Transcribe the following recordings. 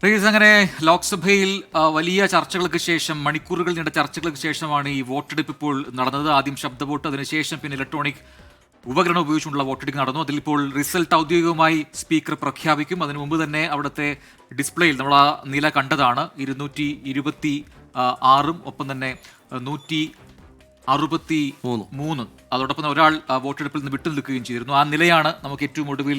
റീസ് അങ്ങനെ ലോക്സഭയിൽ വലിയ ചർച്ചകൾക്ക് ശേഷം മണിക്കൂറുകൾ നീണ്ട ചർച്ചകൾക്ക് ശേഷമാണ് ഈ വോട്ടെടുപ്പ് ഇപ്പോൾ നടന്നത്. ആദ്യം ശബ്ദ വോട്ട്, അതിനുശേഷം പിന്നെ ഇലക്ട്രോണിക് ഉപകരണം ഉപയോഗിച്ചുകൊണ്ടുള്ള വോട്ടെടുപ്പ് നടന്നു. അതിലിപ്പോൾ റിസൾട്ട് ഔദ്യോഗികമായി സ്പീക്കർ പ്രഖ്യാപിക്കും. അതിനു മുമ്പ് തന്നെ അവിടുത്തെ ഡിസ്പ്ലേയിൽ നമ്മൾ ആ നില കണ്ടതാണ്. 226 ഒപ്പം തന്നെ 163. അതോടൊപ്പം ഒരാൾ വോട്ടെടുപ്പിൽ നിന്ന് വിട്ടുനിൽക്കുകയും ചെയ്തിരുന്നു. ആ നിലയാണ് നമുക്ക് ഏറ്റവും ഒടുവിൽ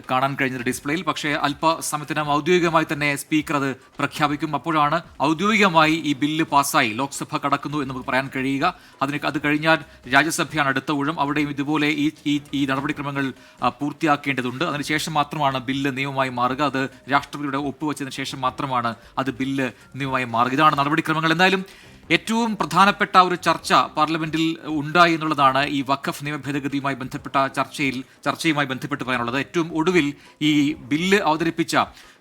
കാണാൻ കഴിഞ്ഞത് ഡിസ്പ്ലേയിൽ. പക്ഷേ അല്പസമയത്തിനും ഔദ്യോഗികമായി തന്നെ സ്പീക്കർ അത് പ്രഖ്യാപിക്കും. അപ്പോഴാണ് ഔദ്യോഗികമായി ഈ ബില്ല് പാസ്സായി ലോക്സഭ കടക്കുന്നു എന്ന് നമുക്ക് പറയാൻ കഴിയുക. അത് കഴിഞ്ഞാൽ രാജ്യസഭയാണ് അടുത്ത ഊഴം. അവിടെയും ഇതുപോലെ ഈ നടപടിക്രമങ്ങൾ പൂർത്തിയാക്കേണ്ടതുണ്ട്. അതിനുശേഷം മാത്രമാണ് ബില്ല് നിയമമായി മാറുക. അത് രാഷ്ട്രപതിയുടെ ഒപ്പുവെച്ചതിന് ശേഷം മാത്രമാണ് അത് ബില്ല് നിയമമായി മാറുക. ഇതാണ് നടപടിക്രമങ്ങൾ. എന്തായാലും ഏറ്റവും പ്രധാനപ്പെട്ട ഒരു ചർച്ച പാർലമെന്റിൽ ഉണ്ടായി എന്നുള്ളതാണ് ഈ വഖഫ് നിയമ ഭേദഗതിയുമായി ബന്ധപ്പെട്ട ചർച്ചയുമായി ബന്ധപ്പെട്ട് പറയാനുള്ളത്. ഏറ്റവും ഒടുവിൽ ഈ ബില്ല് അവതരിപ്പിച്ച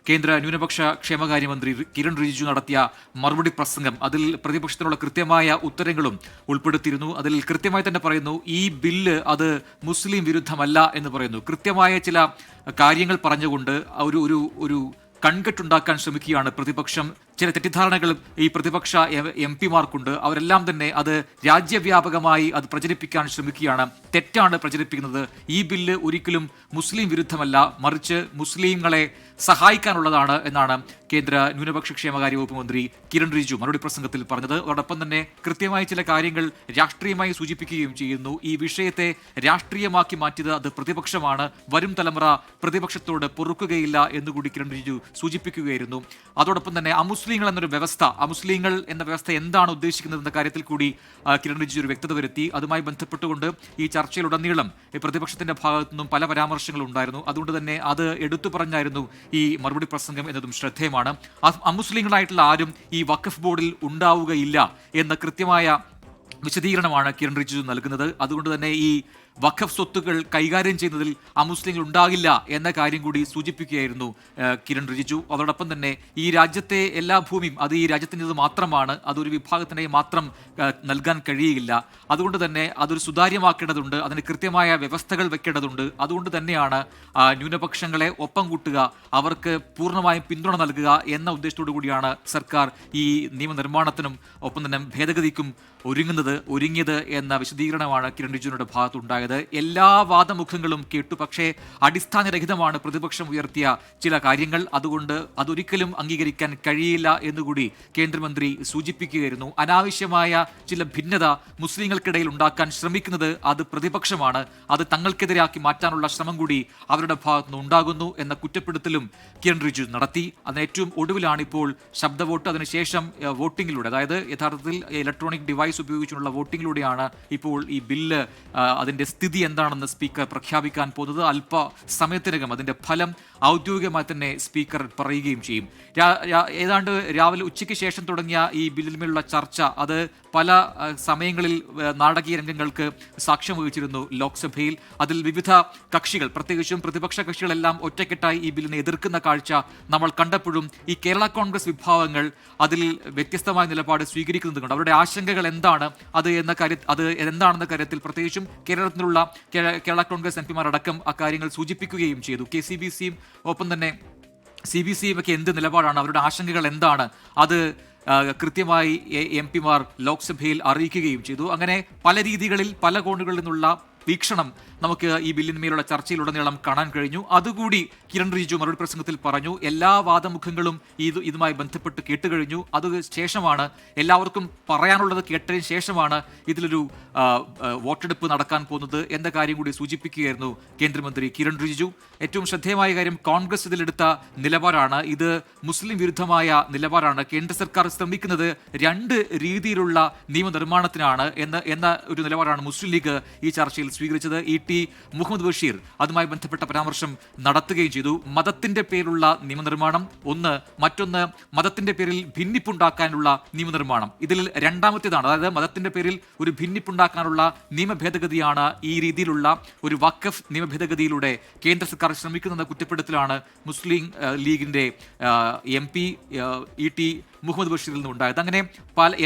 കേന്ദ്ര ന്യൂനപക്ഷ ക്ഷേമകാര്യമന്ത്രി കിരൺ റിജിജു നടത്തിയ മറുപടി പ്രസംഗം, അതിൽ പ്രതിപക്ഷത്തിനുള്ള കൃത്യമായ ഉത്തരങ്ങളും ഉൾപ്പെടുത്തിയിരുന്നു. അതിൽ കൃത്യമായി തന്നെ പറയുന്നു, ഈ ബില്ല് അത് മുസ്ലിം വിരുദ്ധമല്ല എന്ന് പറയുന്നു. കൃത്യമായ ചില കാര്യങ്ങൾ പറഞ്ഞുകൊണ്ട് ഒരു കൺകെട്ടുണ്ടാക്കാൻ ശ്രമിക്കുകയാണ് പ്രതിപക്ഷം. ചില തെറ്റിദ്ധാരണകൾ ഈ പ്രതിപക്ഷ MP-മാർക്കുണ്ട്. അവരെല്ലാം തന്നെ അത് രാജ്യവ്യാപകമായി അത് പ്രചരിപ്പിക്കാൻ ശ്രമിക്കുകയാണ്. തെറ്റാണ് പ്രചരിപ്പിക്കുന്നത്. ഈ ബില്ല് ഒരിക്കലും മുസ്ലിം വിരുദ്ധമല്ല, മറിച്ച് മുസ്ലിങ്ങളെ സഹായിക്കാനുള്ളതാണ് എന്നാണ് കേന്ദ്ര ന്യൂനപക്ഷ ക്ഷേമകാര്യ വകുപ്പ് മന്ത്രി കിരൺ റിജിജു മറുപടി പ്രസംഗത്തിൽ പറഞ്ഞത്. അതോടൊപ്പം തന്നെ കൃത്യമായി ചില കാര്യങ്ങൾ രാഷ്ട്രീയമായി സൂചിപ്പിക്കുകയും ചെയ്യുന്നു. ഈ വിഷയത്തെ രാഷ്ട്രീയമാക്കി മാറ്റിയത് അത് പ്രതിപക്ഷമാണ്. വരും തലമുറ പ്രതിപക്ഷത്തോട് പൊറുക്കുകയില്ല എന്നുകൂടി കിരൺ റിജിജു സൂചിപ്പിക്കുകയായിരുന്നു. അതോടൊപ്പം തന്നെ അമുസ്ലിങ്ങൾ എന്നൊരു വ്യവസ്ഥ, അമുസ്ലിങ്ങൾ എന്ന വ്യവസ്ഥ എന്താണ് ഉദ്ദേശിക്കുന്നത് എന്ന കാര്യത്തിൽ കൂടി കിരൺ റിജിജു ഒരു വ്യക്തത വരുത്തി. അതുമായി ബന്ധപ്പെട്ടുകൊണ്ട് ഈ ചർച്ചയിലുടനീളം പ്രതിപക്ഷത്തിന്റെ ഭാഗത്തു നിന്നും പല പരാമർശങ്ങളും ഉണ്ടായിരുന്നു. അതുകൊണ്ട് തന്നെ അത് എടുത്തു പറഞ്ഞായിരുന്നു ഈ മറുപടി പ്രസംഗം എന്നതും ശ്രദ്ധേയമാണ്. അമുസ്ലിങ്ങളായിട്ടുള്ള ആരും ഈ വഖഫ് ബോർഡിൽ ഉണ്ടാവുകയില്ല എന്ന കൃത്യമായ വിശദീകരണമാണ് കിരൺ റിജിജു നൽകുന്നത്. അതുകൊണ്ട് തന്നെ ഈ വഖഫ് സ്വത്തുക്കൾ കൈകാര്യം ചെയ്യുന്നതിൽ അമുസ്ലിങ്ങൾ ഉണ്ടാകില്ല എന്ന കാര്യം കൂടി സൂചിപ്പിക്കുകയായിരുന്നു കിരൺ റിജിജു. അതോടൊപ്പം തന്നെ ഈ രാജ്യത്തെ എല്ലാ ഭൂമിയും അത് ഈ രാജ്യത്തിൻ്റെത് മാത്രമാണ്, അതൊരു വിഭാഗത്തിനെ മാത്രം നൽകാൻ കഴിയുകയില്ല. അതുകൊണ്ട് തന്നെ അതൊരു സുതാര്യമാക്കേണ്ടതുണ്ട്, അതിന് കൃത്യമായ വ്യവസ്ഥകൾ വെക്കേണ്ടതുണ്ട്. അതുകൊണ്ട് തന്നെയാണ് ന്യൂനപക്ഷങ്ങളെ ഒപ്പം കൂട്ടുക, അവർക്ക് പൂർണ്ണമായും പിന്തുണ നൽകുക എന്ന ഉദ്ദേശത്തോടു കൂടിയാണ് സർക്കാർ ഈ നിയമനിർമ്മാണത്തിനും ഒപ്പം തന്നെ ഭേദഗതിക്കും ഒരുങ്ങിയത് എന്ന വിശദീകരണമാണ് കിരൺ റിജിജുവിന്റെ ഭാഗത്തുണ്ടായത്. എല്ലാ വാദമുഖങ്ങളും കേട്ടു. പക്ഷേ അടിസ്ഥാനരഹിതമാണ് പ്രതിപക്ഷം ഉയർത്തിയ ചില കാര്യങ്ങൾ. അതുകൊണ്ട് അതൊരിക്കലും അംഗീകരിക്കാൻ കഴിയില്ല എന്നുകൂടി കേന്ദ്രമന്ത്രി സൂചിപ്പിക്കുകയായിരുന്നു. അനാവശ്യമായ ചില ഭിന്നത മുസ്ലിങ്ങൾക്കിടയിൽ ഉണ്ടാക്കാൻ ശ്രമിക്കുന്നത് അത് പ്രതിപക്ഷമാണ്. അത് തങ്ങൾക്കെതിരാക്കി മാറ്റാനുള്ള ശ്രമം കൂടി അവരുടെ ഭാഗത്തുനിന്ന് ഉണ്ടാകുന്നു എന്ന കുറ്റപ്പെടുത്തലും കിരൺ റിജിജു നടത്തി. അതിന് ഏറ്റവും ഒടുവിലാണ് ഇപ്പോൾ ശബ്ദ വോട്ട്, അതിനുശേഷം വോട്ടിങ്ങിലൂടെ, അതായത് യഥാർത്ഥത്തിൽ ഇലക്ട്രോണിക് ഡിവൈസ് ഉപയോഗിച്ചുള്ള വോട്ടിങ്ങിലൂടെയാണ് ഇപ്പോൾ ഈ ബില്ല് അതിന്റെ സ്ഥിതി എന്താണെന്ന് സ്പീക്കർ പ്രഖ്യാപിക്കാൻ പോകുന്നത്. അല്പസമയത്തിനകം അതിന്റെ ഫലം ഔദ്യോഗികമായി തന്നെ സ്പീക്കർ പറയുകയും ചെയ്യും. ഏതാണ്ട് രാവിലെ ഉച്ചയ്ക്ക് ശേഷം തുടങ്ങിയ ഈ ബില്ലിന്മേലുള്ള ചർച്ച അത് പല സമയങ്ങളിൽ നാടകീയ രംഗങ്ങൾക്ക് സാക്ഷ്യം വഹിച്ചിരുന്നു ലോക്സഭയിൽ. അതിൽ വിവിധ കക്ഷികൾ, പ്രത്യേകിച്ചും പ്രതിപക്ഷ കക്ഷികളെല്ലാം ഒറ്റക്കെട്ടായി ഈ ബില്ലിനെ എതിർക്കുന്ന കാഴ്ച നമ്മൾ കണ്ടപ്പോഴും ഈ കേരള കോൺഗ്രസ് വിഭാഗങ്ങൾ അതിൽ വ്യത്യസ്തമായ നിലപാട് സ്വീകരിക്കുന്നുണ്ട്. അവരുടെ ആശങ്കകൾ എന്താണ് എന്താണെന്ന കാര്യത്തിൽ പ്രത്യേകിച്ചും കേരളത്തിലുള്ള കേരള കോൺഗ്രസ് MP-മാർ അടക്കം അക്കാര്യങ്ങൾ സൂചിപ്പിക്കുകയും ചെയ്തു. KCBC-യും ഒപ്പം തന്നെ CBC-യും ഒക്കെ എന്ത് നിലപാടാണ്, അവരുടെ ആശങ്കകൾ എന്താണ്, അത് കൃത്യമായി MP-മാർ ലോക്സഭയിൽ അറിയിക്കുകയും ചെയ്തു. അങ്ങനെ പല രീതികളിൽ പല കോണുകളിൽ നിന്നുള്ള വീക്ഷണം നമുക്ക് ഈ ബില്ലിന്മേലുള്ള ചർച്ചയിലുടനീളം കാണാൻ കഴിഞ്ഞു. അതുകൂടി കിരൺ റിജിജു മറുപടി പ്രസംഗത്തിൽ പറഞ്ഞു. എല്ലാ വാദമുഖങ്ങളും ഇതുമായി ബന്ധപ്പെട്ട് കേട്ടുകഴിഞ്ഞു. ശേഷമാണ് എല്ലാവർക്കും പറയാനുള്ളത് കേട്ടതിന് ശേഷമാണ് ഇതിലൊരു വോട്ടെടുപ്പ് നടക്കാൻ പോകുന്നത് എന്ന കാര്യം കൂടി സൂചിപ്പിക്കുകയായിരുന്നു കേന്ദ്രമന്ത്രി കിരൺ റിജിജു. ഏറ്റവും ശ്രദ്ധേയമായ കാര്യം കോൺഗ്രസ് ഇതിലെടുത്ത നിലപാടാണ്. ഇത് മുസ്ലിം വിരുദ്ധമായ നിലപാടാണ്. കേന്ദ്ര സർക്കാർ ശ്രമിക്കുന്നത് രണ്ട് രീതിയിലുള്ള നിയമനിർമ്മാണത്തിനാണ് എന്ന ഒരു നിലപാടാണ് മുസ്ലിം ലീഗ് ഈ ചർച്ചയിൽ സ്വീകരിച്ചത്. മുഹമ്മദ് ബഷീർ അതുമായി ബന്ധപ്പെട്ട പരാമർശം നടത്തുകയും ചെയ്തു. മതത്തിന്റെ പേരിലുള്ള നിയമനിർമ്മാണം ഒന്ന്, മറ്റൊന്ന് മതത്തിന്റെ പേരിൽ ഭിന്നിപ്പുണ്ടാക്കാനുള്ള നിയമനിർമ്മാണം. ഇതിൽ രണ്ടാമത്തേതാണ്, അതായത് മതത്തിന്റെ പേരിൽ ഒരു ഭിന്നിപ്പുണ്ടാക്കാനുള്ള നിയമ ഭേദഗതിയാണ് ഈ രീതിയിലുള്ള ഒരു വഖഫ് നിയമ ഭേദഗതിയിലൂടെ കേന്ദ്ര സർക്കാർ ശ്രമിക്കുന്ന കുറ്റപ്പെടുത്തലാണ് മുസ്ലിം ലീഗിന്റെ MP മുഹമ്മദ് ബഷീറിൽ നിന്നുണ്ടായത്. അങ്ങനെ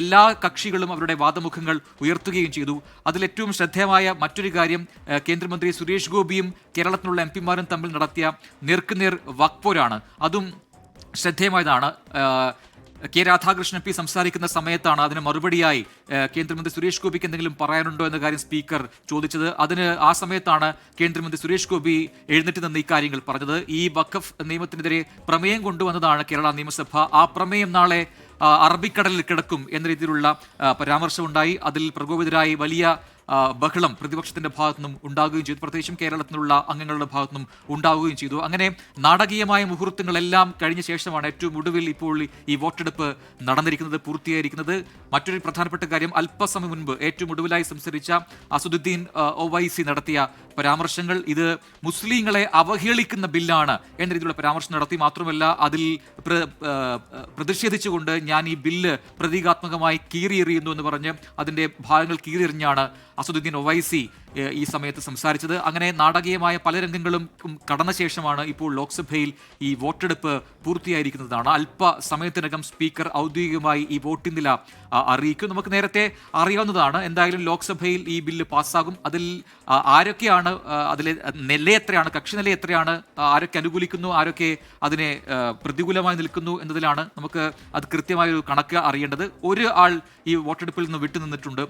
എല്ലാ കക്ഷികളും അവരുടെ വാദമുഖങ്ങൾ ഉയർത്തുകയും ചെയ്തു. അതിലേറ്റവും ശ്രദ്ധേയമായ മറ്റൊരു കാര്യം, കേന്ദ്രമന്ത്രി സുരേഷ് ഗോപിയും കേരളത്തിലുള്ള MP-മാരും തമ്മിൽ നടത്തിയ നേർക്കുനേർ വാക്പോരാണ്. അതും ശ്രദ്ധേയമായതാണ്. കെ രാധാകൃഷ്ണൻ പി സംസാരിക്കുന്ന സമയത്താണ് അതിന് മറുപടിയായി കേന്ദ്രമന്ത്രി സുരേഷ് ഗോപിക്ക് എന്തെങ്കിലും പറയാനുണ്ടോ എന്ന കാര്യം സ്പീക്കർ ചോദിച്ചത്. ആ സമയത്താണ് കേന്ദ്രമന്ത്രി സുരേഷ് ഗോപി എഴുന്നേറ്റ് നിന്ന് ഇക്കാര്യങ്ങൾ പറഞ്ഞത്. ഈ വഖഫ് നിയമത്തിനെതിരെ പ്രമേയം കൊണ്ടുവന്നതാണ് കേരള നിയമസഭ. ആ പ്രമേയം നാളെ അറബിക്കടലിൽ കിടക്കും എന്ന രീതിയിലുള്ള പരാമർശമുണ്ടായി. അതിൽ പ്രകോപിതരായി വലിയ ബഹളം പ്രതിപക്ഷത്തിന്റെ ഭാഗത്തുനിന്നും ഉണ്ടാകുകയും ചെയ്തു. പ്രത്യേകിച്ചും കേരളത്തിൽ നിന്നുള്ള അംഗങ്ങളുടെ ഭാഗത്തുനിന്നും ഉണ്ടാവുകയും ചെയ്തു. അങ്ങനെ നാടകീയമായ മുഹൂർത്തങ്ങളെല്ലാം കഴിഞ്ഞ ശേഷമാണ് ഏറ്റവും ഒടുവിൽ ഇപ്പോൾ ഈ വോട്ടെടുപ്പ് നടന്നിരിക്കുന്നത്, പൂർത്തിയായിരിക്കുന്നത്. മറ്റൊരു പ്രധാനപ്പെട്ട കാര്യം, അല്പസമയം മുൻപ് ഏറ്റവും ഒടുവിലായി സംസാരിച്ച അസദുദ്ദീൻ ഒവൈസി നടത്തിയ പരാമർശങ്ങൾ ഇത് മുസ്ലിങ്ങളെ അവഹേളിക്കുന്ന ബില്ലാണ് എന്ന രീതിയിലുള്ള പരാമർശം നടത്തി. മാത്രമല്ല അതിൽ പ്രതിഷേധിച്ചുകൊണ്ട് ഞാൻ ഈ ബില്ല് പ്രതീകാത്മകമായി കീറിയെറിയുന്നു എന്ന് പറഞ്ഞ് അതിന്റെ ഭാഗങ്ങൾ കീറിയെറിഞ്ഞാണ് അസദുദ്ദീൻ ഒവൈസി ഈ സമയത്ത് സംസാരിച്ചത്. അങ്ങനെ നാടകീയമായ പല രംഗങ്ങളും കടന്ന ശേഷമാണ് ഇപ്പോൾ ലോക്സഭയിൽ ഈ വോട്ടെടുപ്പ് പൂർത്തിയായിരിക്കുന്നതാണ്. അല്പസമയത്തിനകം സ്പീക്കർ ഔദ്യോഗികമായി ഈ വോട്ടിംഗ് നില അറിയിക്കും. നമുക്ക് നേരത്തെ അറിയാവുന്നതാണ്. എന്തായാലും ലോക്സഭയിൽ ഈ ബില്ല് പാസ്സാകും. അതിൽ ആരൊക്കെയാണ്, അതിലെ നില എത്രയാണ്, കക്ഷി നില എത്രയാണ്, ആരൊക്കെ അനുകൂലിക്കുന്നു, ആരൊക്കെ അതിനെ പ്രതികൂലമായി നിൽക്കുന്നു എന്നതിലാണ് നമുക്ക് അത് കൃത്യമായൊരു കണക്ക് അറിയേണ്ടത്. ഒരു ആൾ ഈ വോട്ടെടുപ്പിൽ നിന്ന് വിട്ടുനിന്നിട്ടുണ്ട്.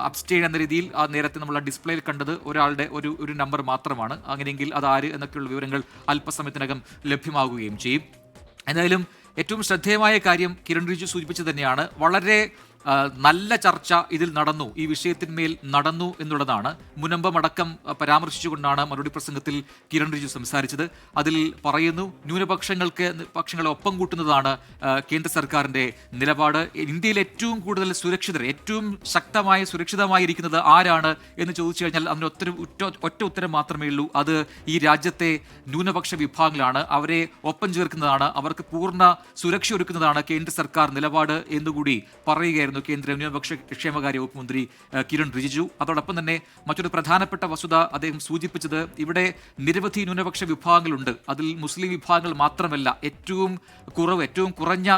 അബ്സ്റ്റെയിൻ എന്ന രീതിയിൽ നേരത്തെ നമ്മൾ ഡിസ്പ്ലേയിൽ കണ്ടത് ഒരാളുടെ ഒരു നമ്പർ മാത്രമാണ്. അങ്ങനെയെങ്കിൽ അത് ആര് എന്നൊക്കെയുള്ള വിവരങ്ങൾ അല്പസമയത്തിനകം ലഭ്യമാകുകയും ചെയ്യും. എന്തായാലും ഏറ്റവും ശ്രദ്ധേയമായ കാര്യം കിരൺ റിജിജു സൂചിപ്പിച്ചത് തന്നെയാണ്. വളരെ നല്ല ചർച്ച ഇതിൽ നടന്നു, ഈ വിഷയത്തിന്മേൽ നടന്നു എന്നുള്ളതാണ്. മുനമ്പമടക്കം പരാമർശിച്ചുകൊണ്ടാണ് മറുപടി പ്രസംഗത്തിൽ കിരൺ റിജിജു സംസാരിച്ചത്. അതിൽ പറയുന്നു, പക്ഷങ്ങളെ ഒപ്പം കൂട്ടുന്നതാണ് കേന്ദ്ര സർക്കാരിന്റെ നിലപാട്. ഇന്ത്യയിൽ ഏറ്റവും കൂടുതൽ സുരക്ഷിതർ, ഏറ്റവും സുരക്ഷിതമായിരിക്കുന്നത് ആരാണ് എന്ന് ചോദിച്ചു കഴിഞ്ഞാൽ അതിന് ഒറ്റ ഉത്തരം മാത്രമേ ഉള്ളൂ. അത് ഈ രാജ്യത്തെ ന്യൂനപക്ഷ വിഭാഗങ്ങളാണ്. അവരെ ഒപ്പം ചേർക്കുന്നതാണ്, അവർക്ക് പൂർണ്ണ സുരക്ഷ ഒരുക്കുന്നതാണ് കേന്ദ്ര സർക്കാർ നിലപാട് എന്നുകൂടി പറയുകയായിരുന്നു കേന്ദ്ര ന്യൂനപക്ഷ ക്ഷേമകാര്യ വകുപ്പ് മന്ത്രി കിരൺ റിജിജു. അതോടൊപ്പം തന്നെ മറ്റൊരു പ്രധാനപ്പെട്ട വസ്തുത അദ്ദേഹം സൂചിപ്പിച്ചത്, ഇവിടെ നിരവധി ന്യൂനപക്ഷ വിഭാഗങ്ങളുണ്ട്. അതിൽ മുസ്ലിം വിഭാഗങ്ങൾ മാത്രമല്ല, ഏറ്റവും കുറഞ്ഞ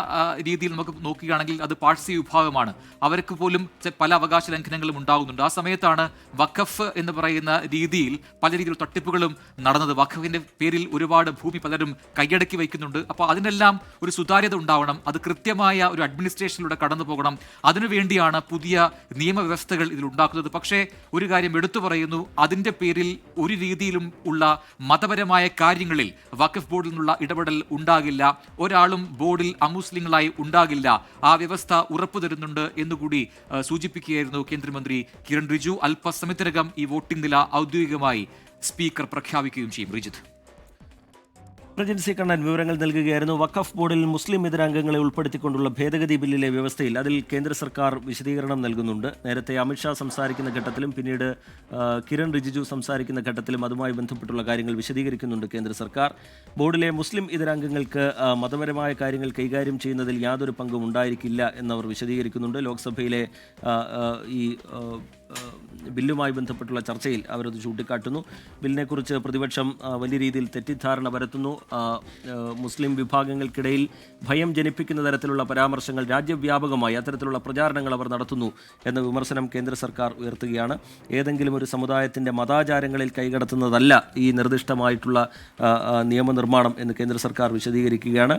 രീതിയിൽ നമുക്ക് നോക്കുകയാണെങ്കിൽ അത് പാഴ്സി വിഭാഗമാണ്. അവർക്ക് പോലും പല അവകാശ ലംഘനങ്ങളും ഉണ്ടാകുന്നുണ്ട്. ആ സമയത്താണ് വഖഫ് എന്ന് പറയുന്ന രീതിയിൽ പല രീതിയിലുള്ള തട്ടിപ്പുകളും നടന്നത്. വഖഫിന്റെ പേരിൽ ഒരുപാട് ഭൂമി പലരും കൈയടക്കി വയ്ക്കുന്നുണ്ട്. അപ്പോൾ അതിനെല്ലാം ഒരു സുതാര്യത ഉണ്ടാവണം. അത് കൃത്യമായ ഒരു അഡ്മിനിസ്ട്രേഷനിലൂടെ കടന്നു പോകണം. അതിനുവേണ്ടിയാണ് പുതിയ നിയമവ്യവസ്ഥകൾ ഇതിൽ ഉണ്ടാക്കുന്നത്. പക്ഷേ ഒരു കാര്യം എടുത്തു പറയുന്നു, അതിന്റെ പേരിൽ ഒരു രീതിയിലും ഉള്ള മതപരമായ കാര്യങ്ങളിൽ വഖഫ് ബോർഡിൽ നിന്നുള്ള ഇടപെടൽ ഉണ്ടാകില്ല. ഒരാളും ബോർഡിൽ അമുസ്ലിങ്ങളായി ഉണ്ടാകില്ല. ആ വ്യവസ്ഥ ഉറപ്പു തരുന്നുണ്ട് എന്നുകൂടി സൂചിപ്പിക്കുകയായിരുന്നു കേന്ദ്രമന്ത്രി കിരൺ റിജിജു. അല്പസമയത്തിനകം ഈ വോട്ടിംഗ് നില ഔദ്യോഗികമായി സ്പീക്കർ പ്രഖ്യാപിക്കുകയും ചെയ്യും. റിജിത്ത്, പ്രജൻസി കണ്ണൻ വിവരങ്ങൾ നൽകുകയായിരുന്നു. വഖഫ് ബോർഡിൽ മുസ്ലിം ഇതരാംഗങ്ങളെ ഉൾപ്പെടുത്തിക്കൊണ്ടുള്ള ഭേദഗതി ബില്ലിലെ വ്യവസ്ഥയിൽ അതിൽ കേന്ദ്ര സർക്കാർ വിശദീകരണം നൽകുന്നുണ്ട്. നേരത്തെ അമിത്ഷാ സംസാരിക്കുന്ന ഘട്ടത്തിലും പിന്നീട് കിരൺ റിജിജു സംസാരിക്കുന്ന ഘട്ടത്തിലും അതുമായി ബന്ധപ്പെട്ടുള്ള കാര്യങ്ങൾ വിശദീകരിക്കുന്നുണ്ട് കേന്ദ്ര സർക്കാർ. ബോർഡിലെ മുസ്ലിം ഇതരാംഗങ്ങൾക്ക് മതപരമായ കാര്യങ്ങൾ കൈകാര്യം ചെയ്യുന്നതിൽ യാതൊരു പങ്കും ഉണ്ടായിരിക്കില്ല എന്നവർ വിശദീകരിക്കുന്നുണ്ട്. ലോക്സഭയിലെ ഈ ബില്ലുമായി ബന്ധപ്പെട്ടുള്ള ചർച്ചയിൽ അവരത് ചൂണ്ടിക്കാട്ടുന്നു. ബില്ലിനെക്കുറിച്ച് പ്രതിപക്ഷം വലിയ രീതിയിൽ തെറ്റിദ്ധാരണ പരത്തുന്നു. മുസ്ലിം വിഭാഗങ്ങൾക്കിടയിൽ ഭയം ജനിപ്പിക്കുന്ന തരത്തിലുള്ള പരാമർശങ്ങൾ രാജ്യവ്യാപകമായി അത്തരത്തിലുള്ള പ്രചാരണങ്ങൾ അവർ നടത്തുന്നു എന്ന വിമർശനം കേന്ദ്ര സർക്കാർ ഉയർത്തുകയാണ്. ഏതെങ്കിലും ഒരു സമുദായത്തിൻ്റെ മതാചാരങ്ങളിൽ കൈകടത്തുന്നതല്ല ഈ നിർദ്ദിഷ്ടമായിട്ടുള്ള നിയമനിർമ്മാണം എന്ന് കേന്ദ്ര സർക്കാർ വിശദീകരിക്കുകയാണ്.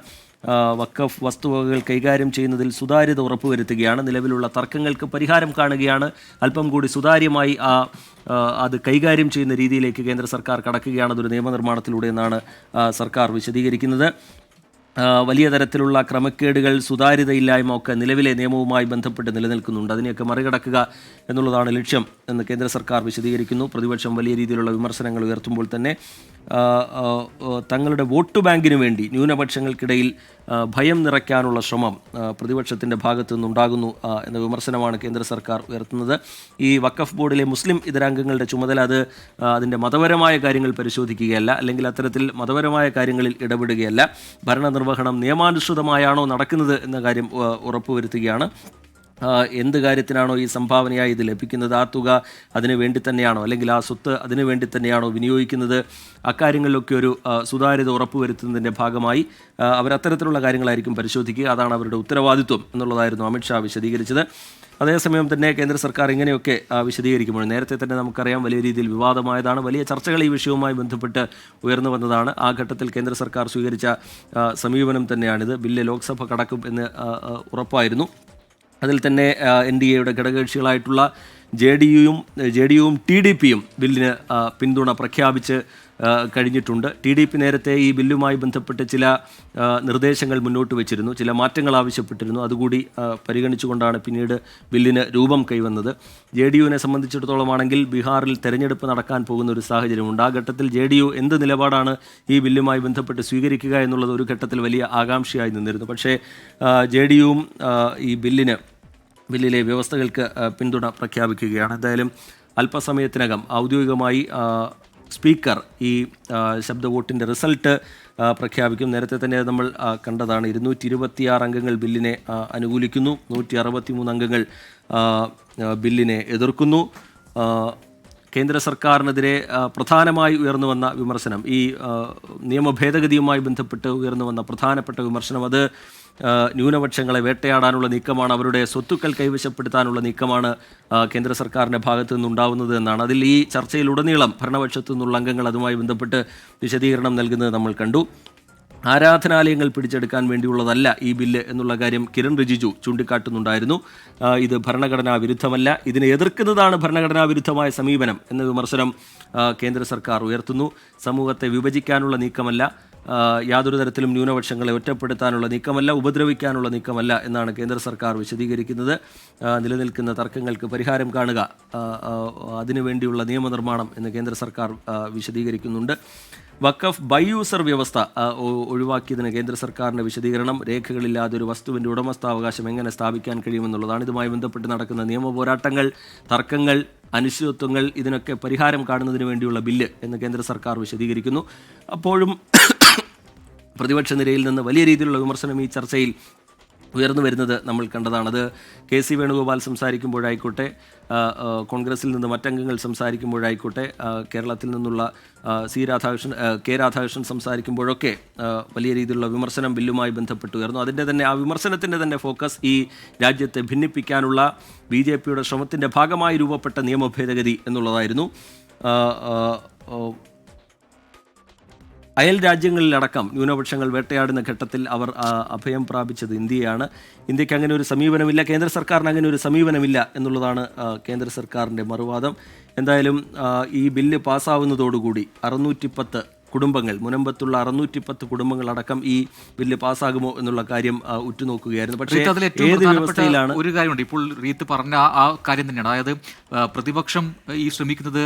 വഖഫ് വസ്തുവകകൾ കൈകാര്യം ചെയ്യുന്നതിൽ സുതാര്യത ഉറപ്പുവരുത്തുകയാണ്. നിലവിലുള്ള തർക്കങ്ങൾക്ക് പരിഹാരം കാണുകയാണ്. അല്പം കൂടി സുതാര്യമായി അത് കൈകാര്യം ചെയ്യുന്ന രീതിയിലേക്ക് കേന്ദ്ര സർക്കാർ കടക്കുകയാണ് അതൊരു നിയമനിർമ്മാണത്തിലൂടെ എന്നാണ് സർക്കാർ വിശദീകരിക്കുന്നത്. വലിയ തരത്തിലുള്ള ക്രമക്കേടുകൾ, സുതാര്യതയില്ലായ്മ ഒക്കെ നിലവിലെ നിയമവുമായി ബന്ധപ്പെട്ട് നിലനിൽക്കുന്നുണ്ട്. അതിനെയൊക്കെ മറികടക്കുക എന്നുള്ളതാണ് ലക്ഷ്യം എന്ന് കേന്ദ്ര സർക്കാർ വിശദീകരിക്കുന്നു. പ്രതിപക്ഷം വലിയ രീതിയിലുള്ള വിമർശനങ്ങൾ ഉയർത്തുമ്പോൾ തന്നെ തങ്ങളുടെ വോട്ട് ബാങ്കിനു വേണ്ടി ന്യൂനപക്ഷങ്ങൾക്കിടയിൽ ഭയം നിറയ്ക്കാനുള്ള ശ്രമം പ്രതിപക്ഷത്തിൻ്റെ ഭാഗത്തു നിന്നുണ്ടാകുന്നു എന്ന വിമർശനമാണ് കേന്ദ്ര സർക്കാർ ഉയർത്തുന്നത്. ഈ വഖഫ് ബോർഡിലെ മുസ്ലിം ഇതരാംഗങ്ങളുടെ ചുമതല അതിൻ്റെ മതപരമായ കാര്യങ്ങൾ പരിശോധിക്കുകയല്ല, അല്ലെങ്കിൽ അത്തരത്തിൽ മതപരമായ കാര്യങ്ങളിൽ ഇടപെടുകയല്ല. ഭരണനിർവഹണം നിയമാനുസൃതമായാണോ നടക്കുന്നത് എന്ന കാര്യം ഉറപ്പുവരുത്തുകയാണ്. എന്ത് കാര്യത്തിനാണോ ഈ സംഭാവനയായി ഇത് ലഭിക്കുന്നത്, ആ തുക അതിനു വേണ്ടി തന്നെയാണോ, അല്ലെങ്കിൽ ആ സ്വത്ത് അതിനു വേണ്ടി തന്നെയാണോ വിനിയോഗിക്കുന്നത്, അക്കാര്യങ്ങളിലൊക്കെ ഒരു സുതാര്യത ഉറപ്പുവരുത്തുന്നതിൻ്റെ ഭാഗമായി അവരത്തരത്തിലുള്ള കാര്യങ്ങളായിരിക്കും പരിശോധിക്കുക. അതാണ് അവരുടെ ഉത്തരവാദിത്വം എന്നുള്ളതായിരുന്നു അമിത്ഷാ വിശദീകരിച്ചത്. അതേസമയം തന്നെ കേന്ദ്ര സർക്കാർ ഇങ്ങനെയൊക്കെ വിശദീകരിക്കുമ്പോൾ നേരത്തെ തന്നെ നമുക്കറിയാം വലിയ രീതിയിൽ വിവാദമായതാണ്, വലിയ ചർച്ചകൾ ഈ വിഷയവുമായി ബന്ധപ്പെട്ട് ഉയർന്നു വന്നതാണ്. ആ ഘട്ടത്തിൽ കേന്ദ്ര സർക്കാർ സ്വീകരിച്ച സമീപനം തന്നെയാണിത്. ബില്ല് ലോക്സഭ കടക്കും എന്ന് ഉറപ്പായിരുന്നു. അതിൽ തന്നെ NDAയുടെ ഘടകകക്ഷികളായിട്ടുള്ള JDUവും TDPയും ബില്ലിന് പിന്തുണ പ്രഖ്യാപിച്ച് കഴിഞ്ഞിട്ടുണ്ട്. TDP നേരത്തെ ഈ ബില്ലുമായി ബന്ധപ്പെട്ട് ചില നിർദ്ദേശങ്ങൾ മുന്നോട്ട് വെച്ചിരുന്നു, ചില മാറ്റങ്ങൾ ആവശ്യപ്പെട്ടിരുന്നു. അതുകൂടി പരിഗണിച്ചുകൊണ്ടാണ് പിന്നീട് ബില്ലിന് രൂപം കൈവന്നത്. JDUവിനെ സംബന്ധിച്ചിടത്തോളമാണെങ്കിൽ ബീഹാറിൽ തെരഞ്ഞെടുപ്പ് നടക്കാൻ പോകുന്ന ഒരു സാഹചര്യമുണ്ട്. ആ ഘട്ടത്തിൽ JDU എന്ത് നിലപാടാണ് ഈ ബില്ലുമായി ബന്ധപ്പെട്ട് സ്വീകരിക്കുക എന്നുള്ളത് ഒരു ഘട്ടത്തിൽ വലിയ ആകാംക്ഷയായി നിന്നിരുന്നു. പക്ഷേ JDUവും ഈ ബില്ലിലെ വ്യവസ്ഥകൾക്ക് പിന്തുണ പ്രഖ്യാപിക്കുകയാണ്. എന്തായാലും അല്പസമയത്തിനകം ഔദ്യോഗികമായി സ്പീക്കർ ഈ ശബ്ദ വോട്ടിൻ്റെ റിസൾട്ട് പ്രഖ്യാപിക്കും. നേരത്തെ തന്നെ നമ്മൾ കണ്ടതാണ്. 226 അംഗങ്ങൾ ബില്ലിനെ അനുകൂലിക്കുന്നു, 163 അംഗങ്ങൾ ബില്ലിനെ എതിർക്കുന്നു. കേന്ദ്ര സർക്കാരിനെതിരെ പ്രധാനമായി ഉയർന്നു വന്ന വിമർശനം, ഈ നിയമ ഭേദഗതിയുമായി ബന്ധപ്പെട്ട് ഉയർന്നു വന്ന പ്രധാനപ്പെട്ട വിമർശനം, അത് ന്യൂനപക്ഷങ്ങളെ വേട്ടയാടാനുള്ള നീക്കമാണ്, അവരുടെ സ്വത്തുക്കൾ കൈവശപ്പെടുത്താനുള്ള നീക്കമാണ് കേന്ദ്ര സർക്കാരിൻ്റെ ഭാഗത്തു നിന്നുണ്ടാവുന്നത് എന്നാണ്. അതിൽ ഈ ചർച്ചയിലുടനീളം ഭരണപക്ഷത്തു നിന്നുള്ള അംഗങ്ങൾ അതുമായി ബന്ധപ്പെട്ട് വിശദീകരണം നൽകുന്നത് നമ്മൾ കണ്ടു. ആരാധനാലയങ്ങൾ പിടിച്ചെടുക്കാൻ വേണ്ടിയുള്ളതല്ല ഈ ബില്ല് എന്നുള്ള കാര്യം കിരൺ റിജിജു ചൂണ്ടിക്കാട്ടുന്നുണ്ടായിരുന്നു. ഇത് ഭരണഘടനാ വിരുദ്ധമല്ല, ഇതിനെ എതിർക്കുന്നതാണ് ഭരണഘടനാ വിരുദ്ധമായ സമീപനം എന്ന വിമർശനം കേന്ദ്ര സർക്കാർ ഉയർത്തുന്നു. സമൂഹത്തെ വിഭജിക്കാനുള്ള നീക്കമല്ല, യാതൊരു തരത്തിലും ന്യൂനപക്ഷങ്ങളെ ഒറ്റപ്പെടുത്താനുള്ള നീക്കമല്ല, ഉപദ്രവിക്കാനുള്ള നീക്കമല്ല എന്നാണ് കേന്ദ്ര സർക്കാർ വിശദീകരിക്കുന്നത്. നിലനിൽക്കുന്ന തർക്കങ്ങൾക്ക് പരിഹാരം കാണുക, അതിനുവേണ്ടിയുള്ള നിയമനിർമ്മാണം എന്ന് കേന്ദ്ര സർക്കാർ വിശദീകരിക്കുന്നുണ്ട്. വഖഫ് ബൈ യൂസർ വ്യവസ്ഥ ഒഴിവാക്കിയതിന് കേന്ദ്ര സർക്കാരിൻ്റെ വിശദീകരണം, രേഖകളില്ലാതെ ഒരു വസ്തുവിൻ്റെ ഉടമസ്ഥാവകാശം എങ്ങനെ സ്ഥാപിക്കാൻ കഴിയുമെന്നുള്ളതാണ്. ഇതുമായി ബന്ധപ്പെട്ട് നടക്കുന്ന നിയമ പോരാട്ടങ്ങൾ, തർക്കങ്ങൾ, അനിശ്ചിതത്വങ്ങൾ, ഇതിനൊക്കെ പരിഹാരം കാണുന്നതിന് വേണ്ടിയുള്ള ബില്ല് എന്ന് കേന്ദ്ര സർക്കാർ വിശദീകരിക്കുന്നു. അപ്പോഴും പ്രതിപക്ഷ നിരയിൽ നിന്ന് വലിയ രീതിയിലുള്ള വിമർശനം ഈ ചർച്ചയിൽ ഉയർന്നു വരുന്നത് നമ്മൾ കണ്ടതാണ്. അത് KC വേണുഗോപാൽ സംസാരിക്കുമ്പോഴായിക്കോട്ടെ, കോൺഗ്രസിൽ നിന്ന് മറ്റംഗങ്ങൾ സംസാരിക്കുമ്പോഴായിക്കോട്ടെ, കേരളത്തിൽ നിന്നുള്ള K രാധാകൃഷ്ണൻ സംസാരിക്കുമ്പോഴൊക്കെ വലിയ രീതിയിലുള്ള വിമർശനം ബില്ലുമായി ബന്ധപ്പെട്ട് ഉയർന്നു. ആ വിമർശനത്തിൻ്റെ തന്നെ ഫോക്കസ് ഈ രാജ്യത്തെ ഭിന്നിപ്പിക്കാനുള്ള BJPയുടെ ശ്രമത്തിൻ്റെ ഭാഗമായി രൂപപ്പെട്ട നിയമ ഭേദഗതി എന്നുള്ളതായിരുന്നു. അയൽ രാജ്യങ്ങളിലടക്കം ന്യൂനപക്ഷങ്ങൾ വേട്ടയാടുന്ന ഘട്ടത്തിൽ അവർ അഭയം പ്രാപിച്ചത് ഇന്ത്യയാണ്. ഇന്ത്യക്ക് അങ്ങനെ ഒരു സമീപനമില്ല, കേന്ദ്ര സർക്കാരിന് അങ്ങനെ ഒരു സമീപനമില്ല എന്നുള്ളതാണ് കേന്ദ്ര സർക്കാരിൻ്റെ മറുവാദം. എന്തായാലും ഈ ബില്ല് പാസ്സാവുന്നതോടുകൂടി 610 കുടുംബങ്ങൾ, മുനമ്പത്തുള്ള 610 കുടുംബങ്ങളടക്കം ഈ ബില്ല് പാസ്സാകുമോ എന്നുള്ള കാര്യം ഉറ്റുനോക്കുകയായിരുന്നു. പക്ഷേ ഏത് വ്യവസ്ഥയിലാണ് ഒരു കാര്യമുണ്ട്, ഇപ്പോൾ റീത്ത് പറഞ്ഞ ആ കാര്യം തന്നെയാണ്. അതായത് പ്രതിപക്ഷം ഈ ശ്രമിക്കുന്നത്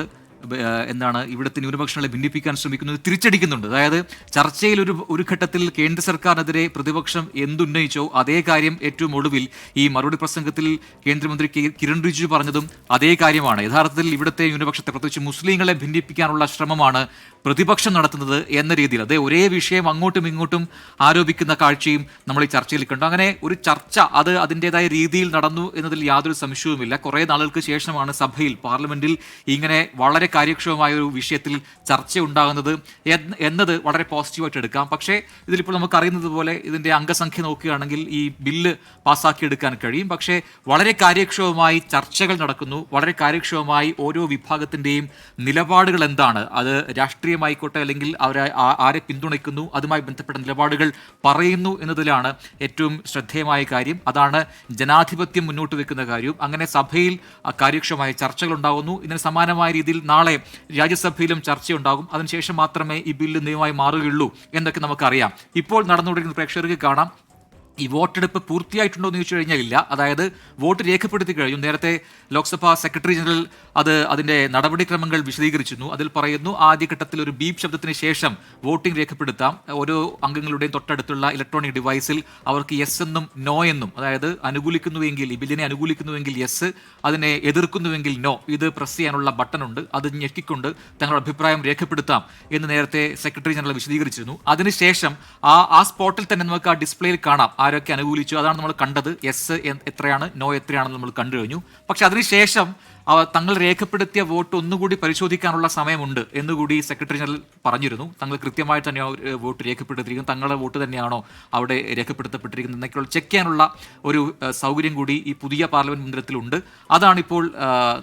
എന്താണ്, ഇവിടുത്തെ ന്യൂനപക്ഷങ്ങളെ ഭിന്നിപ്പിക്കാൻ ശ്രമിക്കുന്നത് തിരിച്ചടിക്കുന്നുണ്ട്. അതായത് ചർച്ചയിൽ ഒരു ഘട്ടത്തിൽ കേന്ദ്ര സർക്കാരിനെതിരെ പ്രതിപക്ഷം എന്തുന്നയിച്ചോ അതേ കാര്യം ഏറ്റവും ഒടുവിൽ ഈ മറുപടി പ്രസംഗത്തിൽ കേന്ദ്രമന്ത്രി കിരൺ റിജിജു പറഞ്ഞതും അതേ കാര്യമാണ്. യഥാർത്ഥത്തിൽ ഇവിടുത്തെ ന്യൂനപക്ഷത്തെ, പ്രത്യേകിച്ച് മുസ്ലിങ്ങളെ ഭിന്നിപ്പിക്കാനുള്ള ശ്രമമാണ് പ്രതിപക്ഷം നടത്തുന്നത് എന്ന രീതിയിൽ, അതേ ഒരേ വിഷയം അങ്ങോട്ടും ഇങ്ങോട്ടും ആരോപിക്കുന്ന കാഴ്ചയും നമ്മൾ ഈ ചർച്ചയിൽ കണ്ടു. അങ്ങനെ ഒരു ചർച്ച അത് അതിൻ്റെതായ രീതിയിൽ നടന്നു എന്നതിൽ യാതൊരു സംശയവുമില്ല. കുറേ നാളുകൾക്ക് ശേഷമാണ് സഭയിൽ, പാർലമെന്റിൽ ഇങ്ങനെ വളരെ കാര്യക്ഷമമായ ഒരു വിഷയത്തിൽ ചർച്ച ഉണ്ടാകുന്നത് എന്നത് വളരെ പോസിറ്റീവായിട്ട് എടുക്കാം. പക്ഷേ ഇതിലിപ്പോൾ നമുക്ക് അറിയുന്നത് പോലെ ഇതിൻ്റെ അംഗസംഖ്യ നോക്കുകയാണെങ്കിൽ ഈ ബില്ല് പാസ്സാക്കിയെടുക്കാൻ കഴിയും. പക്ഷേ വളരെ കാര്യക്ഷമമായി ചർച്ചകൾ നടക്കുന്നു, വളരെ കാര്യക്ഷമമായി ഓരോ വിഭാഗത്തിൻ്റെയും നിലപാടുകൾ എന്താണ്, അത് രാഷ്ട്രീയമായിക്കോട്ടെ അല്ലെങ്കിൽ ആരെ പിന്തുണയ്ക്കുന്നു അതുമായി ബന്ധപ്പെട്ട നിലപാടുകൾ പറയുന്നു എന്നതിലാണ് ഏറ്റവും ശ്രദ്ധേയമായ കാര്യം. അതാണ് ജനാധിപത്യം മുന്നോട്ട് വെക്കുന്ന കാര്യം. അങ്ങനെ സഭയിൽ കാര്യക്ഷമമായ ചർച്ചകൾ ഉണ്ടാകുന്നു. ഇതിന് സമാനമായ രീതിയിൽ നാളെ രാജ്യസഭയിലും ചർച്ചയുണ്ടാകും. അതിനുശേഷം മാത്രമേ ഈ ബില്ല് നിയമമായി മാറുകയുള്ളൂ എന്നൊക്കെ നമുക്കറിയാം. ഇപ്പോൾ നടന്നുകൊണ്ടിരിക്കുന്ന പ്രേക്ഷകർക്ക് കാണാം, ഈ വോട്ടെടുപ്പ് പൂർത്തിയായിട്ടുണ്ടോ എന്ന് ചോദിച്ചു കഴിഞ്ഞാൽ ഇല്ല. അതായത് വോട്ട് രേഖപ്പെടുത്തി കഴിഞ്ഞു. നേരത്തെ ലോക്സഭാ സെക്രട്ടറി ജനറൽ അതിൻ്റെ നടപടിക്രമങ്ങൾ വിശദീകരിച്ചിരുന്നു. അതിൽ പറയുന്നു, ആദ്യഘട്ടത്തിൽ ഒരു ബീപ് ശബ്ദത്തിന് ശേഷം വോട്ടിംഗ് രേഖപ്പെടുത്താം. ഓരോ അംഗങ്ങളുടെയും തൊട്ടടുത്തുള്ള ഇലക്ട്രോണിക് ഡിവൈസിൽ അവർക്ക് യെസ് എന്നും നോ എന്നും, അതായത് അനുകൂലിക്കുന്നുവെങ്കിൽ, ഈ ബില്ലിനെ അനുകൂലിക്കുന്നുവെങ്കിൽ യെസ്, അതിനെ എതിർക്കുന്നുവെങ്കിൽ നോ, ഇത് പ്രസ് ചെയ്യാനുള്ള ബട്ടൺ ഉണ്ട്, അത് ഞെക്കിക്കൊണ്ട് തങ്ങളുടെ അഭിപ്രായം രേഖപ്പെടുത്താം എന്ന് നേരത്തെ സെക്രട്ടറി ജനറൽ വിശദീകരിച്ചിരുന്നു. അതിനുശേഷം ആ സ്പോട്ടിൽ തന്നെ നമുക്ക് ആ ഡിസ്പ്ലേയിൽ കാണാം ആരൊക്കെ അനുകൂലിച്ചു. അതാണ് നമ്മൾ കണ്ടത്. യെസ് എത്രയാണ്, നോ എത്രയാണെന്ന് നമ്മൾ കണ്ടു കഴിഞ്ഞു. പക്ഷെ അതിനുശേഷം തങ്ങൾ രേഖപ്പെടുത്തിയ വോട്ട് ഒന്നുകൂടി പരിശോധിക്കാനുള്ള സമയമുണ്ട് എന്നുകൂടി സെക്രട്ടറി ജനറൽ പറഞ്ഞിരുന്നു. തങ്ങൾ കൃത്യമായി തന്നെ വോട്ട് രേഖപ്പെടുത്തിയിരിക്കുന്നു, തങ്ങളുടെ വോട്ട് തന്നെയാണോ അവിടെ രേഖപ്പെടുത്തപ്പെട്ടിരിക്കുന്നത് എന്നൊക്കെയുള്ള ചെക്ക് ചെയ്യാനുള്ള ഒരു സൗകര്യം കൂടി ഈ പുതിയ പാർലമെന്റ് മന്ദിരത്തിലുണ്ട്. അതാണിപ്പോൾ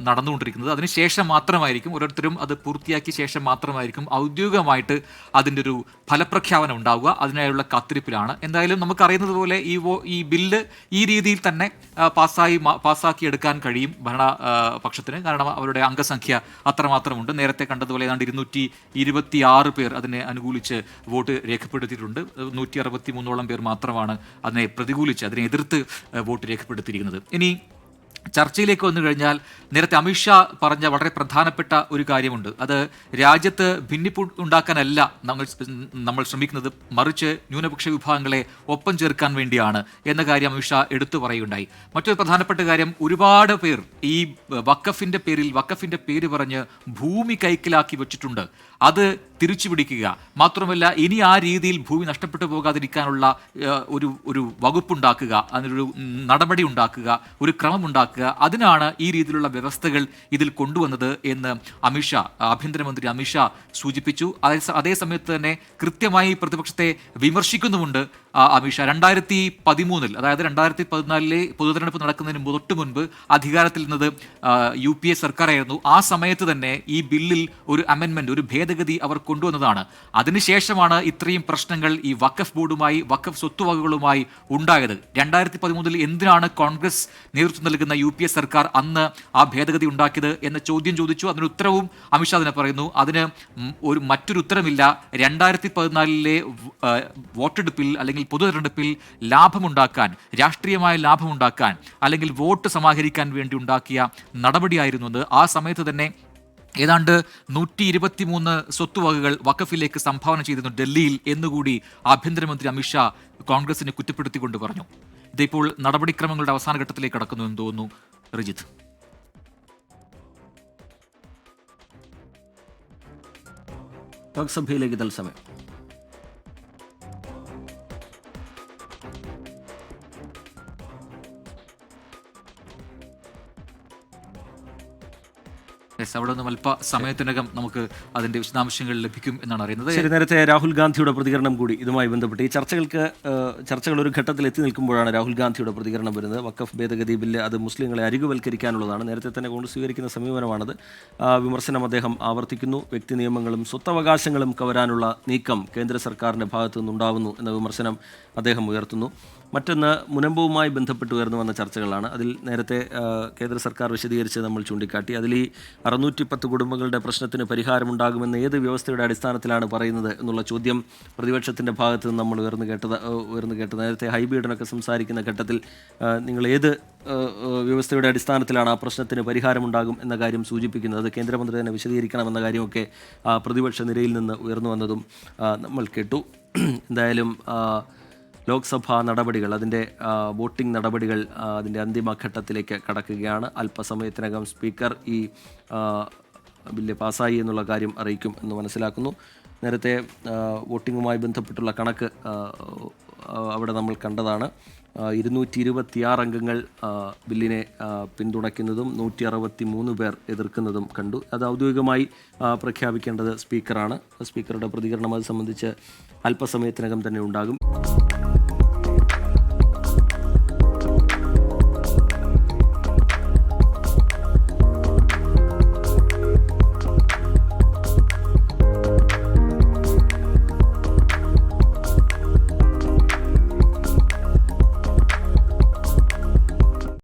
നടന്നുകൊണ്ടിരിക്കുന്നത്. അതിനുശേഷം മാത്രമായിരിക്കും, ഓരോരുത്തരും അത് പൂർത്തിയാക്കിയ ശേഷം മാത്രമായിരിക്കും ഔദ്യോഗികമായിട്ട് അതിൻ്റെ ഒരു ഫലപ്രഖ്യാപനം ഉണ്ടാവുക. അതിനായുള്ള കാത്തിരിപ്പിലാണ്. എന്തായാലും നമുക്കറിയുന്നത് പോലെ ഈ ബില്ല് ഈ രീതിയിൽ തന്നെ പാസ്സാക്കിയെടുക്കാൻ കഴിയും ഭരണപക്ഷത്തിന്. കാരണം അവരുടെ അംഗസംഖ്യ അത്രമാത്രമുണ്ട്. നേരത്തെ കണ്ടതുപോലെ ഏതാണ്ട് 226 പേർ അതിനെ അനുകൂലിച്ച് വോട്ട് രേഖപ്പെടുത്തിയിട്ടുണ്ട്. 163ഓളം പേർ മാത്രമാണ് അതിനെ പ്രതികൂലിച്ച്, അതിനെ എതിർത്ത് വോട്ട് രേഖപ്പെടുത്തിയിരിക്കുന്നത്. ഇനി ചർച്ചയിലേക്ക് വന്നു കഴിഞ്ഞാൽ നേരത്തെ അമിത്ഷാ പറഞ്ഞ വളരെ പ്രധാനപ്പെട്ട ഒരു കാര്യമുണ്ട്. അത് രാജ്യത്ത് ഭിന്നിപ്പ് ഉണ്ടാക്കാനല്ല നമ്മൾ ശ്രമിക്കുന്നത്, മറിച്ച് ന്യൂനപക്ഷ വിഭാഗങ്ങളെ ഒപ്പം ചേർക്കാൻ വേണ്ടിയാണ് എന്ന കാര്യം അമിത്ഷാ എടുത്തു പറയുകയുണ്ടായി. മറ്റൊരു പ്രധാനപ്പെട്ട കാര്യം, ഒരുപാട് പേർ ഈ വഖഫിന്റെ പേര് പറഞ്ഞ് ഭൂമി കൈക്കലാക്കി വെച്ചിട്ടുണ്ട്. അത് തിരിച്ചു പിടിക്കുക മാത്രമല്ല, ഇനി ആ രീതിയിൽ ഭൂമി നഷ്ടപ്പെട്ടു പോകാതിരിക്കാനുള്ള ഒരു വകുപ്പുണ്ടാക്കുക, അതിനൊരു നടപടി ഉണ്ടാക്കുക, ഒരു ക്രമം ഉണ്ടാക്കുക. അതിനാണ് ഈ രീതിയിലുള്ള വ്യവസ്ഥകൾ ഇതിൽ കൊണ്ടുവന്നത് എന്ന് ആഭ്യന്തരമന്ത്രി അമിത്ഷാ സൂചിപ്പിച്ചു. അതേസമയത്ത് തന്നെ കൃത്യമായി പ്രതിപക്ഷത്തെ വിമർശിക്കുന്നുമുണ്ട് അമിത്ഷാ. 2013 അതായത് 2014 പൊതുതെരഞ്ഞെടുപ്പ് നടക്കുന്നതിന് തൊട്ട് മുൻപ് അധികാരത്തിൽ നിന്നത് UPA സർക്കാരായിരുന്നു. ആ സമയത്ത് തന്നെ ഈ ബില്ലിൽ ഒരു അമെൻമെന്റ്, ഒരു ഭേദഗതി അവർ കൊണ്ടുവന്നതാണ്. അതിനുശേഷമാണ് ഇത്രയും പ്രശ്നങ്ങൾ ഈ വഖഫ് ബോർഡുമായി, വഖഫ് സ്വത്തുവകകളുമായി ഉണ്ടായത്. 2013 എന്തിനാണ് കോൺഗ്രസ് നേതൃത്വം നൽകുന്ന UPA സർക്കാർ അന്ന് ആ ഭേദഗതി ഉണ്ടാക്കിയത് എന്ന ചോദ്യം ചോദിച്ചു. അതിന് ഉത്തരവും അമിത്ഷാ തന്നെ പറയുന്നു. അതിന് മറ്റൊരു ഉത്തരമില്ല. 2014 വോട്ടെടുപ്പിൽ അല്ലെങ്കിൽ പൊതുതെരഞ്ഞെടുപ്പിൽ ലാഭമുണ്ടാക്കാൻ, രാഷ്ട്രീയമായ ലാഭമുണ്ടാക്കാൻ അല്ലെങ്കിൽ വോട്ട് സമാഹരിക്കാൻ വേണ്ടി ഉണ്ടാക്കിയ നടപടിയായിരുന്നു അത്. ആ സമയത്ത് തന്നെ ഏതാണ്ട് 123 സ്വത്തുവകകൾ വഖഫിലേക്ക് സംഭാവന ചെയ്തിരുന്നു ഡൽഹിയിൽ എന്നുകൂടി ആഭ്യന്തരമന്ത്രി അമിത്ഷാ കോൺഗ്രസിനെ കുറ്റപ്പെടുത്തിക്കൊണ്ട് പറഞ്ഞു. ഇതിപ്പോൾ നടപടിക്രമങ്ങളുടെ അവസാന ഘട്ടത്തിലേക്ക് കടക്കുന്നു എന്ന് തോന്നുന്നു. റിജിത്ത്, ലോക്സഭയിലേക്ക് തത്സമയം. അവിടെ നിന്നും അല്പ സമയത്തിനകം നമുക്ക് അതിന്റെ വിശദാംശങ്ങൾ ലഭിക്കും എന്നാണ് അറിയുന്നത്. ശരി, നേരത്തെ രാഹുൽ ഗാന്ധിയുടെ പ്രതികരണം കൂടി ഇതുമായി ബന്ധപ്പെട്ട് ഈ ചർച്ചകൾ ഒരു ഘട്ടത്തിൽ എത്തി നിൽക്കുമ്പോഴാണ് രാഹുൽ ഗാന്ധിയുടെ പ്രതികരണം വരുന്നത്. വഖഫ് ഭേദഗതി ബില്ല് അത് മുസ്ലിങ്ങളെ അരികുവൽക്കരിക്കാനുള്ളതാണ്. നേരത്തെ തന്നെ കോൺഗ്രസ് സ്വീകരിക്കുന്ന സമീപനമാണത്. വിമർശനം അദ്ദേഹം ആവർത്തിക്കുന്നു. വ്യക്തി നിയമങ്ങളും സ്വത്തവകാശങ്ങളും കവരാനുള്ള നീക്കം കേന്ദ്ര സർക്കാരിൻ്റെ ഭാഗത്തു നിന്നുണ്ടാവുന്നു എന്ന വിമർശനം അദ്ദേഹം ഉയർത്തുന്നു. മറ്റൊന്ന് മുനമ്പവുമായി ബന്ധപ്പെട്ട് ഉയർന്നു വന്ന ചർച്ചകളാണ്. അതിൽ നേരത്തെ കേന്ദ്ര സർക്കാർ വിശദീകരിച്ച് നമ്മൾ ചൂണ്ടിക്കാട്ടി. അതിൽ ഈ 610 കുടുംബങ്ങളുടെ പ്രശ്നത്തിന് പരിഹാരമുണ്ടാകുമെന്ന് ഏത് വ്യവസ്ഥയുടെ അടിസ്ഥാനത്തിലാണ് പറയുന്നത് എന്നുള്ള ചോദ്യം പ്രതിപക്ഷത്തിൻ്റെ ഭാഗത്ത് നിന്ന് നമ്മൾ ഉയർന്നു കേട്ടത്. നേരത്തെ ഹൈബീഡനൊക്കെ സംസാരിക്കുന്ന ഘട്ടത്തിൽ നിങ്ങൾ ഏത് വ്യവസ്ഥയുടെ അടിസ്ഥാനത്തിലാണ് ആ പ്രശ്നത്തിന് പരിഹാരമുണ്ടാകും എന്ന കാര്യം സൂചിപ്പിക്കുന്നത്, അത് കേന്ദ്രമന്ത്രി തന്നെ വിശദീകരിക്കണമെന്ന കാര്യമൊക്കെ പ്രതിപക്ഷ നിരയിൽ നിന്ന് ഉയർന്നു വന്നതും നമ്മൾ കേട്ടു. എന്തായാലും ലോക്സഭാ നടപടികൾ, അതിൻ്റെ വോട്ടിംഗ് നടപടികൾ അതിൻ്റെ അന്തിമഘട്ടത്തിലേക്ക് കടക്കുകയാണ്. അല്പസമയത്തിനകം സ്പീക്കർ ഈ ബില്ല് പാസ്സായി എന്നുള്ള കാര്യം അറിയിക്കും എന്ന് മനസ്സിലാക്കുന്നു. നേരത്തെ വോട്ടിങ്ങുമായി ബന്ധപ്പെട്ടുള്ള കണക്ക് അവിടെ നമ്മൾ കണ്ടതാണ്. 226 അംഗങ്ങൾ ബില്ലിനെ പിന്തുണയ്ക്കുന്നതും 163 പേർ എതിർക്കുന്നതും കണ്ടു. അത് ഔദ്യോഗികമായി പ്രഖ്യാപിക്കേണ്ടത് സ്പീക്കറാണ്. സ്പീക്കറുടെ പ്രതികരണം അത് സംബന്ധിച്ച് അല്പസമയത്തിനകം തന്നെ ഉണ്ടാകും.